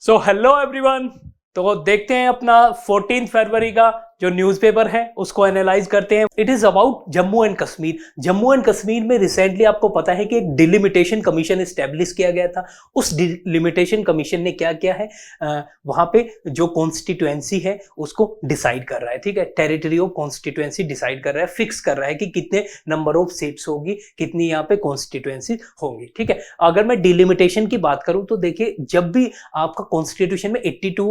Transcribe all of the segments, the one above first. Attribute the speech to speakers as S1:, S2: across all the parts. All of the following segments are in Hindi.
S1: So hello everyone. तो देखते हैं अपना 14 फरवरी का जो न्यूज़पेपर है उसको एनालाइज करते हैं। It is about Jammu and Kashmir. Jammu and Kashmir में रिसेंटली आपको पता है कि एक डिलिमिटेशन कमीशन एस्टेब्लिश किया गया था। उस डिलिमिटेशन कमीशन ने क्या किया है, वहां पे जो कॉन्स्टिट्यूएंसी है उसको डिसाइड कर रहा है। ठीक है, टेरिटरी ऑफ कॉन्स्टिट्यूएंसी डिसाइड कर रहा है, फिक्स कर रहा है कि कितने नंबर ऑफ सीट्स होगी, कितनी यहाँ पे कॉन्स्टिट्यूएंसी होंगी। ठीक है, अगर मैं डिलिमिटेशन की बात करूं तो देखिए, जब भी आपका कॉन्स्टिट्यूशन में 82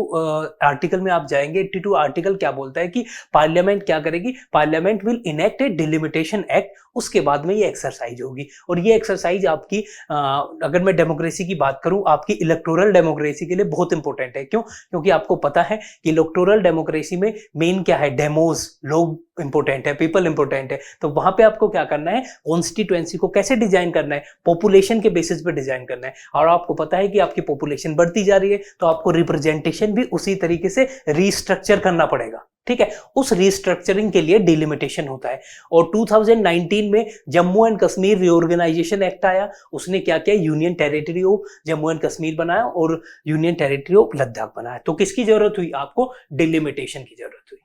S1: आर्टिकल में आप जाएंगे, 82 आर्टिकल क्या बोलता है कि पार्लियामेंट क्या करेगी, parliament will enact A delimitation act. उसके बाद में ये एक्सरसाइज होगी और ये एक्सरसाइज आपकी अगर मैं डेमोक्रेसी की बात करूं, आपकी इलेक्टोरल डेमोक्रेसी के लिए बहुत इंपॉर्टेंट है। क्यों? क्योंकि आपको पता है कि इलेक्टोरल डेमोक्रेसी में मेन क्या है, डेमोज, लोग इंपॉर्टेंट है, पीपल इंपॉर्टेंट है। तो वहां पे आपको क्या करना है, कॉन्स्टिट्यूएंसी को कैसे डिजाइन करना है, पॉपुलेशन के बेसिस पे डिजाइन करना है। और आपको पता है कि आपकी पॉपुलेशन बढ़ती जा रही है तो आपको रिप्रेजेंटेशन भी उसी तरीके से रीस्ट्रक्चर करना पड़ेगा। ठीक है, उस रीस्ट्रक्चरिंग के लिए डिलिमिटेशन होता है। और 2019 में Jammu and Kashmir reorganisation act आया। उसने क्या किया, union territory of Jammu and Kashmir बनाया और यूनियन टेरिटरी ऑफ लद्दाख बनाया। तो किसकी जरूरत हुई, आपको डिलिमिटेशन की जरूरत हुई।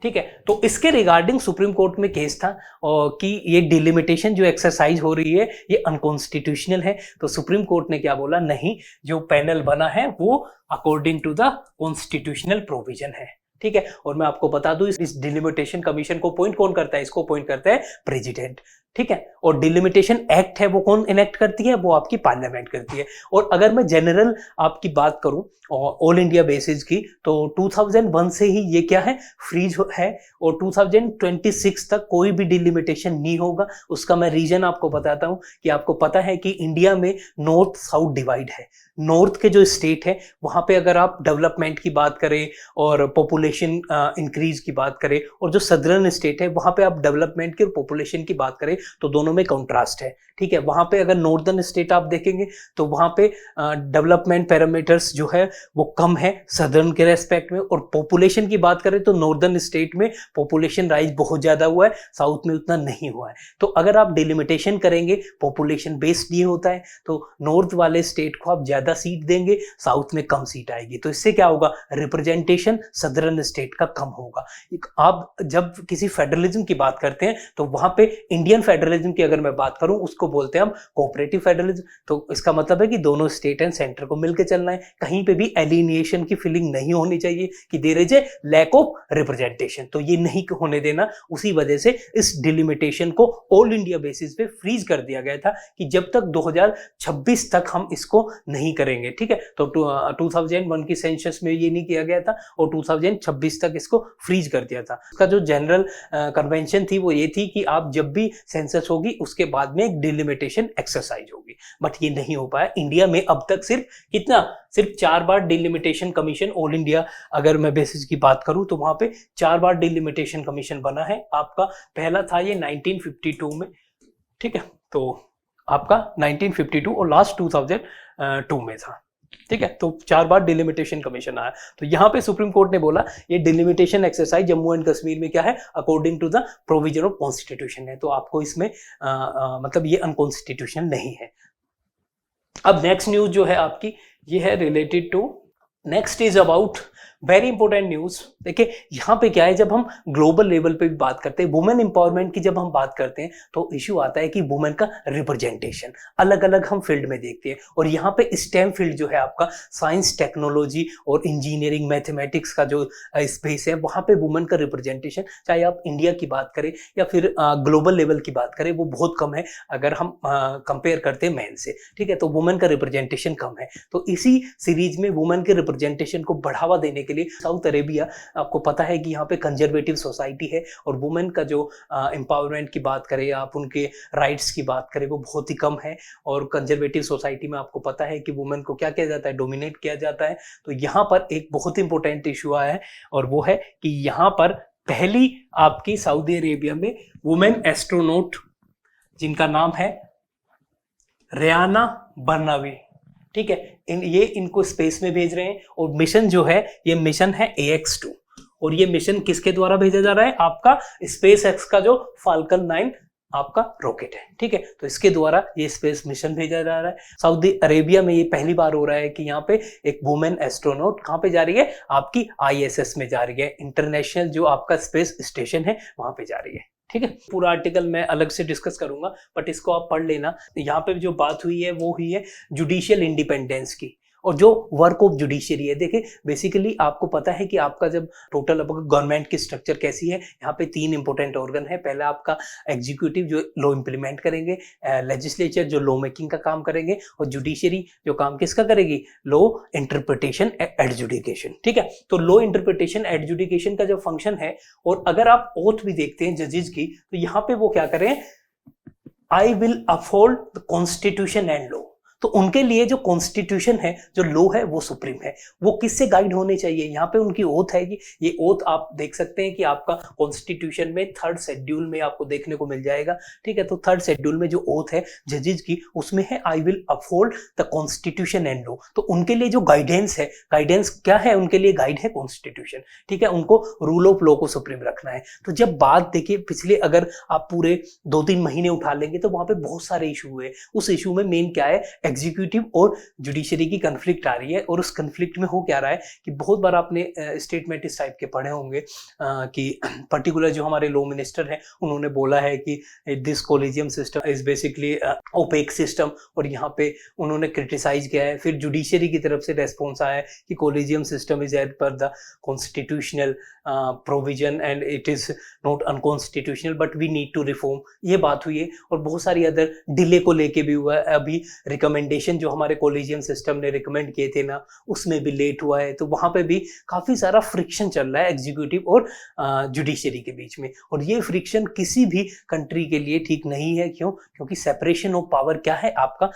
S1: ठीक है, तो इसके रिगार्डिंग सुप्रीम कोर्ट में केस था कि ये डिलिमिटेशन जो एक्सरसाइज हो रही है ये अनकॉन्स्टिट्यूशनल है। तो सुप्रीम कोर्ट ने क्या बोला, नहीं, जो पैनल बना है वो according to the constitutional provision है। ठीक है, और मैं आपको बता दूं, इस डिलिमिटेशन कमीशन को अपॉइंट कौन करता है, इसको अपॉइंट करता है प्रेसिडेंट। ठीक है, और डिलिमिटेशन एक्ट है वो कौन इनेक्ट करती है, वो आपकी पार्लियामेंट करती है। और अगर मैं जनरल आपकी बात करूं ऑल इंडिया बेसिस की, तो 2001 से ही ये क्या है, फ्रीज है। और 2026 तक कोई भी डिलिमिटेशन नहीं होगा। उसका मैं रीजन आपको बताता हूं कि आपको पता है कि इंडिया में नॉर्थ साउथ डिवाइड है। नॉर्थ के जो स्टेट है वहां पे अगर आप डेवलपमेंट की बात करें और पॉपुलेशन इंक्रीज की बात करें, और जो सदर्न स्टेट है वहां पे आप डेवलपमेंट की और पॉपुलेशन की बात करें तो दोनों में कंट्रास्ट है। ठीक है, वहां पे अगर नॉर्दर्न स्टेट आप देखेंगे तो वहां पे डेवलपमेंट पैरामीटर्स जो है वो कम है सदर्न के रेस्पेक्ट में। और पॉपुलेशन की बात करें तो नॉर्दर्न स्टेट में पॉपुलेशन राइज बहुत ज्यादा हुआ है, साउथ में उतना नहीं हुआ है। तो अगर आप डिलिमिटेशन करेंगे, पॉपुलेशन बेस्ड ये होता है, तो नॉर्थ वाले स्टेट को आप ज्यादा सीट देंगे, साउथ में कम सीट आएगी। तो इससे क्या होगा, रिप्रेजेंटेशन सदर्न स्टेट का कम होगा। आप जब किसी फेडरलिज्म की बात करते हैं तो वहां पे इंडियन फेडरलिज्म की अगर मैं बात करूं, उसको बोलते हैं हम कोऑपरेटिव फेडरलिज्म। तो इसका मतलब है कि दोनों स्टेट एंड सेंटर को मिलकर चलना है, कहीं पे भी एलिनिएशन की फीलिंग नहीं होनी चाहिए कि there is a lack of representation. तो ये नहीं होने देना। उसी वजह से इस डिलिमिटेशन को ऑल इंडिया बेसिस पे फ्रीज कर दिया गया था कि जब तक 2026 तक हम इसको नहीं करेंगे। ठीक है, तो 2001 की सेंसस में ये नहीं किया गया था और 2026 तक इसको फ्रीज कर दिया था। इसका जो जनरल कन्वेंशन थी वो ये थी कि आप जब भी सेंसस होगी उसके बाद में एक डिलिमिटेशन एक्सरसाइज होगी, बट ये नहीं हो पाया। इंडिया में अब तक सिर्फ 4 बार डिलिमिटेशन कमीशन ऑल इंडिया अगर मैं बेसिस की बात करूं तो वहां पे 4 बार डिलिमिटेशन कमीशन बना है। आपका पहला था ये 1952 में। ठीक है, तो आपका 1952 और लास्ट 2002 में था। ठीक है, तो 4 बार डिलिमिटेशन कमीशन आया। तो यहां पे सुप्रीम कोर्ट ने बोला ये delimitation exercise Jammu and Kashmir में क्या है, according to the provision of constitution है। तो आपको इसमें मतलब ये अनकॉन्स्टिट्यूशनल नहीं है। अब नेक्स्ट न्यूज जो है आपकी ये है related to, next is about very important news. देखिए यहाँ पे क्या है, जब हम ग्लोबल लेवल पे भी बात करते हैं वुमेन एम्पावरमेंट की, जब हम बात करते हैं तो इश्यू आता है कि वुमेन का रिप्रेजेंटेशन अलग अलग हम फील्ड में देखते हैं। और यहाँ पे स्टेम फील्ड जो है आपका साइंस, टेक्नोलॉजी और इंजीनियरिंग, मैथमेटिक्स का जो स्पेस है वहाँ पे वुमेन का रिप्रेजेंटेशन, चाहे आप इंडिया की बात करें या फिर ग्लोबल लेवल की बात करें, वो बहुत कम है अगर हम कंपेयर करते हैं मैन से। ठीक है, तो वुमेन का रिप्रेजेंटेशन कम है। तो इसी सीरीज में वुमेन के रिप्रेजेंटेशन को बढ़ावा देने के लिए साउथ अरेबिया, आपको पता है कि यहाँ पे कंजर्वेटिव सोसाइटी है और वुमेन का जो एम्पावरमेंट की बात करें, आप उनके राइट्स की बात करें, वो बहुत ही कम है। और कंजर्वेटिव सोसाइटी में आपको पता है कि वुमेन को क्या किया जाता है, डोमिनेट किया जाता है। तो यहाँ पर एक बहुत इंपॉर्टेंट इशू आया है और वो है कि यहाँ पर पहली आपकी सऊदी अरेबिया में वुमेन एस्ट्रोनॉट जिनका नाम है रेयाना बर्नावी। ठीक है, ये इनको स्पेस में भेज रहे हैं और मिशन जो है ये मिशन है AX2। और ये मिशन किसके द्वारा भेजा जा रहा है, आपका स्पेस एक्स का जो फाल्कन 9 आपका रॉकेट है, ठीक है। तो इसके द्वारा ये स्पेस मिशन भेजा जा रहा है। सऊदी अरेबिया में ये पहली बार हो रहा है कि यहाँ पे एक वुमेन एस्ट्रोनॉट कहाँ पे जा रही है, आपकी ISS में जा रही है, इंटरनेशनल जो आपका स्पेस स्टेशन है वहां पे जा रही है, ठीक है। पूरा आर्टिकल मैं अलग से डिस्कस करूंगा, बट इसको आप पढ़ लेना। यहाँ पे जो बात हुई है वो हुई है जुडिशियल इंडिपेंडेंस की, और जो वर्क ऑफ जुडिशरी है। देखिए बेसिकली आपको पता है कि आपका जब टोटल गवर्नमेंट की स्ट्रक्चर कैसी है, यहाँ पे 3 इंपॉर्टेंट ऑर्गन है। पहला आपका एग्जीक्यूटिव जो लॉ इंप्लीमेंट करेंगे, लेजिस्लेचर जो लॉ मेकिंग का काम करेंगे, और जुडिशरी जो काम किसका करेगी, लॉ इंटरप्रिटेशन एडजुडिकेशन, ठीक है। तो लॉ इंटरप्रिटेशन एडजुडिकेशन का जो फंक्शन है, और अगर आप ओथ भी देखते हैं जजेस की, तो यहाँ पे वो क्या करें, I will uphold the constitution and law. तो उनके लिए जो कॉन्स्टिट्यूशन है, जो लॉ है, वो सुप्रीम है। वो किससे गाइड होने चाहिए, यहाँ पे उनकी ओथ है कि ये ओथ आप देख सकते हैं कि आपका कॉन्स्टिट्यूशन में 3rd शेड्यूल में आपको देखने को मिल जाएगा, ठीक है। तो 3rd शेड्यूल में जो ओथ है जजेस की, उसमें है I will uphold the constitution and law. तो उनके लिए जो गाइडेंस है, गाइडेंस क्या है, उनके लिए गाइड है कॉन्स्टिट्यूशन, ठीक है। उनको रूल ऑफ लॉ को सुप्रीम रखना है। तो जब बात देखिए पिछले अगर आप पूरे 2-3 महीने उठा लेंगे तो वहां पे बहुत सारे इशू हुए। उस इशू में मेन क्या है, एग्जीक्यूटिव और जुडिशरी की कन्फ्लिक्ट आ रही है। और उस कन्फ्लिक्ट में हो क्या रहा है कि बहुत बार आपने स्टेटमेंट इस टाइप के पढ़े होंगे कि पर्टिकुलर जो हमारे लॉ मिनिस्टर हैं उन्होंने बोला है कि this collegium system is basically opaque system, और यहाँ पे उन्होंने क्रिटिसाइज किया है। फिर जुडिशरी की तरफ से रेस्पॉन्स आया है कि collegium system is as per the constitutional provision and it is not unconstitutional but we need to reform. ये बात हुई है, और बहुत सारी अदर डिले को लेके भी हुआ है। अभी रिकमेंडेशन जो हमारे कॉलेजियम सिस्टम ने रिकमेंड किए थे ना, उसमें भी लेट हुआ है। तो वहां पे भी काफी सारा फ्रिक्शन चल रहा है एग्जीक्यूटिव और जुडिशरी के बीच में, और ये फ्रिक्शन किसी भी कंट्री के लिए ठीक नहीं है। क्यों? क्योंकि सेपरेशन ऑफ पावर क्या है, आपका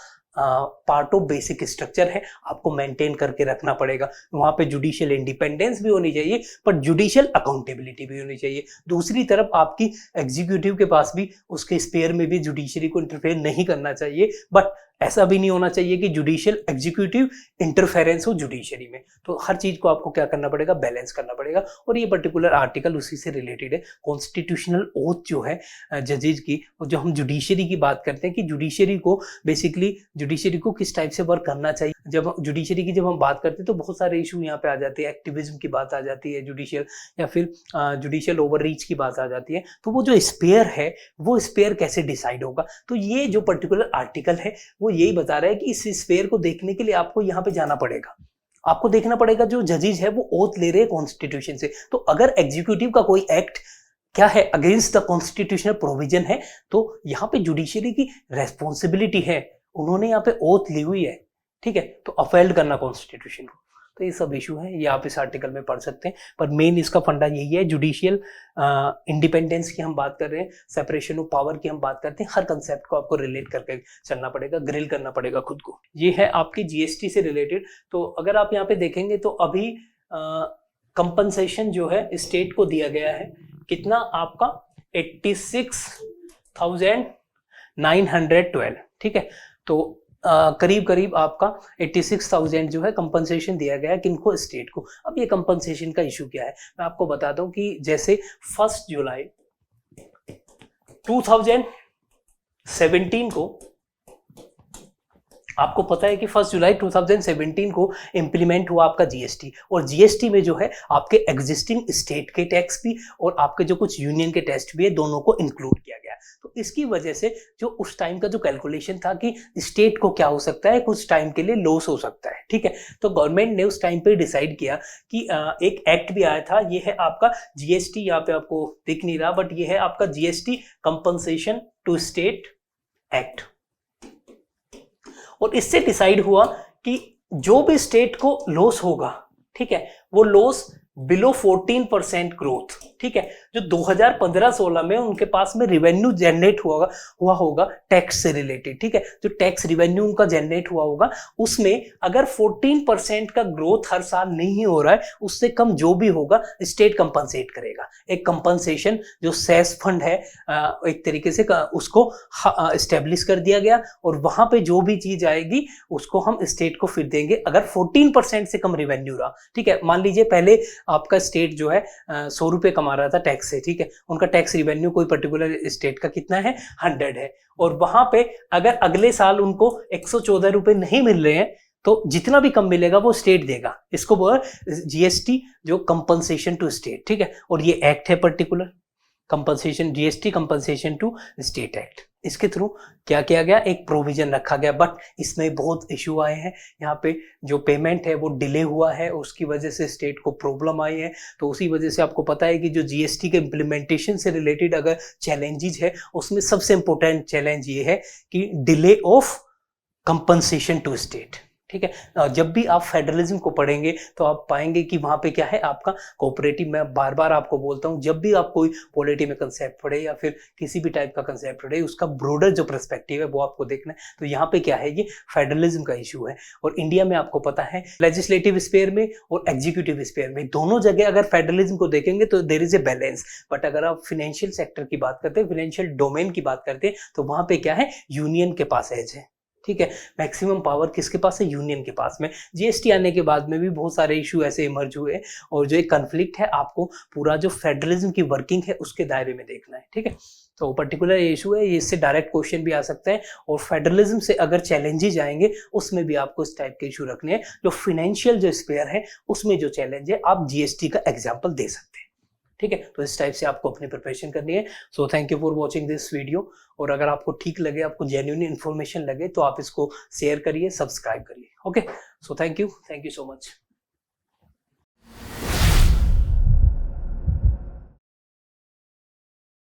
S1: पार्ट ऑफ बेसिक स्ट्रक्चर है, आपको मेंटेन करके रखना पड़ेगा। वहां पे जुडिशियल इंडिपेंडेंस भी होनी चाहिए, पर जुडिशियल अकाउंटेबिलिटी भी होनी चाहिए। दूसरी तरफ आपकी एग्जीक्यूटिव के पास भी उसके स्पेयर में भी जुडिशरी को इंटरफेयर नहीं करना चाहिए, बट ऐसा भी नहीं होना चाहिए कि जुडिशियल एग्जीक्यूटिव इंटरफेरेंस हो जुडिशरी में। तो हर चीज को आपको क्या करना पड़ेगा, बैलेंस करना पड़ेगा। और ये पर्टिकुलर आर्टिकल उसी से रिलेटेड है। कॉन्स्टिट्यूशनल ओथ जो है जजेज की, जो हम जुडिशरी की बात करते हैं कि जुडिशरी को बेसिकली जुडिशरी को किस टाइप से वर्क करना चाहिए। जब जुडिशरी की जब हम बात करते हैं तो बहुत सारे इशू यहाँ पे आ जाते हैं। एक्टिविज्म की बात आ जाती है जुडिशियल, या फिर जुडिशियल ओवररीच की बात आ जाती है। तो वो जो स्पेयर है, वो स्पेयर कैसे डिसाइड होगा। तो ये जो पर्टिकुलर आर्टिकल है वो यही बता रहा है कि इस स्फीयर को देखने के लिए आपको यहाँ पे जाना पड़ेगा। आपको देखना पड़ेगा जो जजेस है वो ओथ ले रहे हैं कॉन्स्टिट्यूशन से। तो अगर एग्जीक्यूटिव का कोई एक्ट क्या है अगेंस्ट द कॉन्स्टिट्यूशनल प्रोविजन है, तो यहाँ पे जुडिशरी की रेस्पॉन्सिबिलिटी है, उन्होंने यहाँ पे ओथ ली हुई है, ठीक है, तो अफेल्ड करना कॉन्स्टिट्यूशन को। तो ये सब इशू है, ये आप इस आर्टिकल में पढ़ सकते हैं। पर मेन इसका फंडा यही है, जुडिशियल इंडिपेंडेंस की हम बात कर रहे हैं, सेपरेशन ऑफ पावर की हम बात करते हैं। हर कंसेप्ट को आपको रिलेट करके चलना पड़ेगा, ग्रिल करना पड़ेगा खुद को। ये है आपकी जीएसटी से रिलेटेड। तो अगर आप यहाँ पे देखेंगे तो अभी कंपनसेशन जो है स्टेट को दिया गया है कितना, आपका 86,912, ठीक है। तो करीब करीब आपका 86,000 जो है कंपनसेशन दिया गया है किनको, स्टेट को। अब ये कंपनसेशन का इशू क्या है, मैं आपको बताता हूं कि जैसे 1 जुलाई 2017 को, आपको पता है कि 1 जुलाई 2017 को इंप्लीमेंट हुआ आपका जीएसटी, और जीएसटी में जो है आपके एग्जिस्टिंग स्टेट के टैक्स भी और आपके जो कुछ यूनियन के टैक्स भी है, दोनों को इंक्लूड किया गया। तो इसकी वजह से जो उस टाइम का जो कैलकुलेशन था कि स्टेट को क्या हो सकता है, कुछ टाइम के लिए लॉस हो सकता है, ठीक है। तो गवर्नमेंट ने उस टाइम पे डिसाइड किया कि एक एक्ट भी आया था, ये है आपका जीएसटी, यहाँ पे आपको दिख नहीं रहा बट ये है आपका GST compensation to state act. और इससे डिसाइड हुआ कि जो भी स्टेट को लॉस होगा, ठीक है, वो लॉस बिलो 14% ग्रोथ, ठीक है, जो 2015-16 में उनके पास में रिवेन्यू जनरेट हुआ होगा टैक्स से रिलेटेड, ठीक है, जो टैक्स रिवेन्यू उनका जनरेट हुआ होगा उसमें अगर 14% का ग्रोथ हर साल नहीं हो रहा है, उससे कम जो भी होगा स्टेट कंपनसेट करेगा। एक कंपनसेशन जो सेस फंड है एक तरीके से उसको एस्टेब्लिश कर दिया गया, और वहां पे जो भी चीज आएगी उसको हम स्टेट को फिर देंगे अगर 14% से कम रिवेन्यू रहा, ठीक है। मान मान लीजिए पहले आपका स्टेट जो है 100 रुपये कमा रहा था टैक्स से, ठीक है, उनका टैक्स रिवेन्यू कोई पर्टिकुलर स्टेट का कितना है 100 है, और वहां पे अगर अगले साल उनको 114 रुपये नहीं मिल रहे हैं तो जितना भी कम मिलेगा वो स्टेट देगा। इसको बोल जीएसटी जो कंपनसेशन टू स्टेट, ठीक है, और ये एक्ट है particular compensation, GST compensation to state act. इसके थ्रू क्या किया गया, एक प्रोविजन रखा गया, बट इसमें बहुत इश्यू आए हैं। यहाँ पे जो पेमेंट है वो डिले हुआ है, उसकी वजह से स्टेट को प्रॉब्लम आई है। तो उसी वजह से आपको पता है कि जो जीएसटी के इम्प्लीमेंटेशन से रिलेटेड अगर चैलेंजेस है उसमें सबसे इंपॉर्टेंट चैलेंज ये है कि delay of compensation to state, ठीक है। जब भी आप फेडरलिज्म को पढ़ेंगे तो आप पाएंगे कि वहां पे क्या है आपका कोऑपरेटिव। मैं बार बार आपको बोलता हूं, जब भी आप कोई पॉलिटी में कंसेप्ट पढ़े या फिर किसी भी टाइप का कंसेप्ट पढ़े, उसका ब्रॉडर जो पर्सपेक्टिव है वो आपको देखना है। तो यहाँ पे क्या है, ये फेडरलिज्म का इशू है। और इंडिया में आपको पता है लेजिस्लेटिव स्फीयर में और एग्जीक्यूटिव स्फीयर में दोनों जगह अगर फेडरलिज्म को देखेंगे तो there is a balance. But अगर आप फाइनेंशियल सेक्टर की बात करते हैं, फाइनेंशियल डोमेन की बात करते हैं, तो वहां पे क्या है, यूनियन के पास एज है, ठीक है। मैक्सिमम पावर किसके पास है, यूनियन के पास में। जीएसटी आने के बाद में भी बहुत सारे इशू ऐसे इमर्ज हुए, और जो एक कन्फ्लिक्ट है आपको पूरा जो फेडरलिज्म की वर्किंग है उसके दायरे में देखना है, ठीक है। तो पर्टिकुलर इशू है, इससे डायरेक्ट क्वेश्चन भी आ सकता है, और फेडरलिज्म से अगर चैलेंजेस आएंगे उसमें भी आपको इस टाइप के इशू रखने हैं। जो फाइनेंशियल जो स्फीयर है उसमें जो चैलेंज है आप जीएसटी का एग्जाम्पल दे सकते हैं, ठीक है। तो इस टाइप से आपको अपनी प्रिपरेशन करनी है। So thank you for watching this video, और अगर आपको ठीक लगे, आपको जेन्युइन इन्फॉर्मेशन लगे तो आप इसको शेयर करिए, सब्सक्राइब करिए। Okay, so thank you so much.